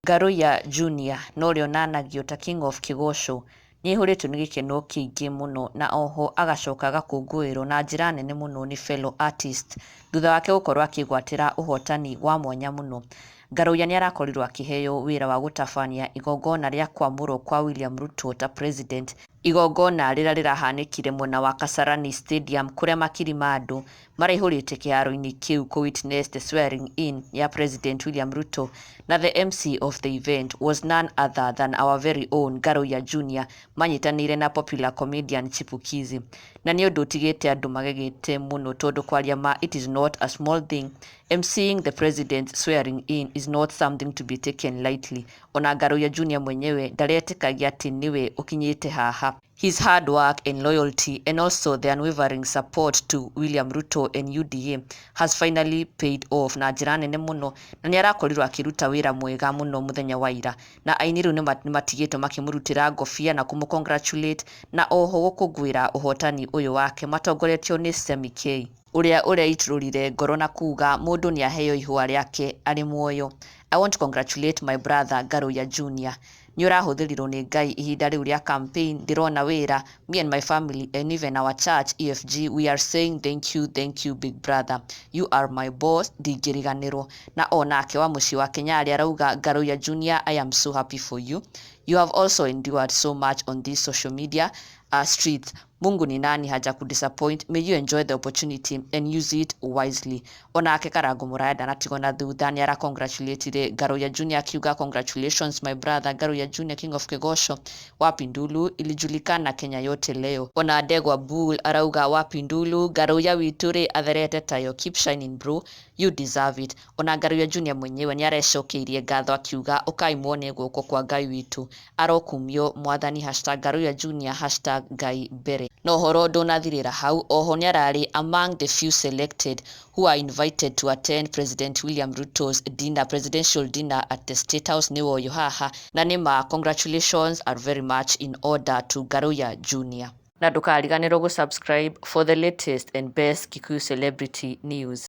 Ngaruiya Junior no rĩonanagio ta King of Kĩgosho nĩihũrĩtwo nĩ gĩkeno kĩingĩ mũno na oho agacoka agakũngũĩrwo na njĩra nene mũno nĩ fellow artist thutha wake gũkorwo akĩgwatĩra ũhotani wa mwanya mũno. Ngaruiya nĩarakorirwo akĩheo wĩra wa gũtabania igongona rĩa kwamũrwo kwa William Ruto ta president, igongona rĩrĩa rĩrahanĩkire mwena wa Kasarani Stadium kũrĩa makiri ma andũ maraihũrĩte kĩharo-inĩ kĩu kũ witness the swearing in ya President William Ruto, na the MC of the event was none other than our very own Ngaruiya Junior manyitanĩire na popular comedian Chipukizi. Na nĩ ũndũ ũtigĩte andũ magegete mũno tondũ kwaria ma it is not a small thing, MCing the president swearing in is not something to be taken lightly. Ona Ngaruiya Junior mwenyewe ndaretĩkagia atĩ niwe ũkinyĩte haha. His hard work and loyalty and also the unwavering support to William Ruto and UDA has finally paid off na njĩra nene mũno, na nĩarakorirwo akĩruta wĩra mwega mũno mũthenya wa ira, na Aini rĩu nĩmatigĩtwo makĩmũrutĩra ngobia na kũmũ-congratulate na oho gũkũngũĩra ũhotani ũyũ wake matongoretio nĩ Semi K ũrĩa iturũrire ngoro na kuga mũndũ nĩaheo ihũa rĩake arĩ muoyo. I want to congratulate my brother Ngaruiya Junior. Nĩũrahũthĩrirwo nĩ Ngai ihinda rĩu rĩa campaign, ndĩrona wĩra, me and my family and even our church EFG, we are saying thank you big brother, you are my boss, ndingĩriganĩrwo. Na onake wa mũciĩ wa Kenya arauga Ngaruiya Junior, I am so happy for you. You have also endured so much on this social media streets. Mungu ni nani haja kudisappoint. May you enjoy the opportunity and use it wisely. Onake Karangu Muraya ndanatigwo na thutha, nĩara-congratulate Ngaruiya Junior akiuga congratulations my brother Ngaruiya Junior, King of Kĩgosho. Wapi Ndulu ilijulikana Kenya yote leo. Ona Ndegwa Bull arauga wapi Ndulu, Ngaruiya witũ atherete tayo, keep shining bro, you deserve it. Ona Ngaruiya Junior mwenyewe nĩarecokeirie ngatho akiuga ũkai muone guoko kwa Ngai witũ, arokumio mwathani #Ngaruiya Junior #Ngai mbere. No ũhoro ndũnathirĩra hau, oho nĩararĩ among the few selected who are invited to attend President William Ruto's presidential dinner at the State House nĩ woyo haha, na nĩma congratulations are very much in order to Ngaruiya Junior. Na ndũkariganĩrwo gũsubscribe for the latest and best Kikuyu celebrity news.